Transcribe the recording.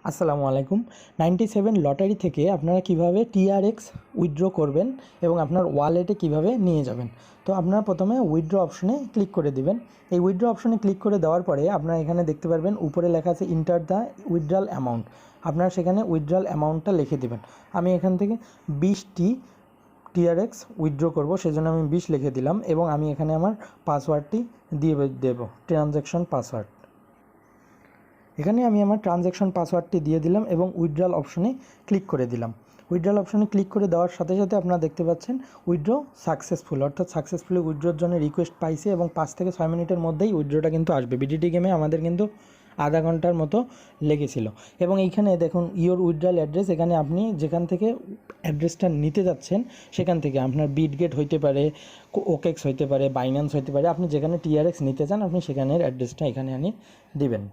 আসসালামু আলাইকুম। 97 লটারি থেকে আপনারা কিভাবে টিআরএক্স উইথড্র করবেন এবং আপনার ওয়ালেটে কিভাবে নিয়ে যাবেন। তো আপনারা প্রথমে উইথড্র অপশনে ক্লিক করে দিবেন। এই উইথড্র অপশনে ক্লিক করে দেওয়ার পরে আপনারা এখানে দেখতে পারবেন উপরে লেখা আছে ইন্টার দ্য উইথড্রল অ্যামাউন্ট। আপনারা সেখানে উইথড্রল অ্যামাউন্টটা লিখে দেবেন। আমি এখান থেকে 20টি টিআরএক্স উইথড্র করব, সেজন্য আমি 20 লিখে দিলাম এবং আমি এখানে আমার পাসওয়ার্ডটি দিয়ে দেব, ট্রানজ্যাকশন পাসওয়ার্ড। এখানে আমি আমার ট্রানজ্যাকশন পাসওয়ার্ডটি দিয়ে দিলাম এবং উইথড্রল অপশনে ক্লিক করে দিলাম। উইথড্রল অপশনে ক্লিক করে দেওয়ার সাথে সাথে আপনারা দেখতে পাচ্ছেন উইথড্র সাকসেসফুল, অর্থাৎ সাকসেসফুলি উইথড্রোর জন্য রিকোয়েস্ট পাইছে এবং 5 থেকে 6 মিনিটের মধ্যেই উইথড্রোটা কিন্তু আসবে। বিডিটি গেমে আমাদের কিন্তু আধা ঘন্টার মতো লেগেছিল। এবং এইখানে দেখুন ইওর উইথড্রল অ্যাড্রেস, এখানে আপনি যেখান থেকে অ্যাড্রেসটা নিতে যাচ্ছেন সেখান থেকে আপনার বিটগেট হইতে পারে, ওকেক্স হইতে পারে, বাইন্যান্স হইতে পারে, আপনি যেখানে টিআরএক্স নিতে চান আপনি সেখানের অ্যাড্রেসটা এখানে আনি দিবেন।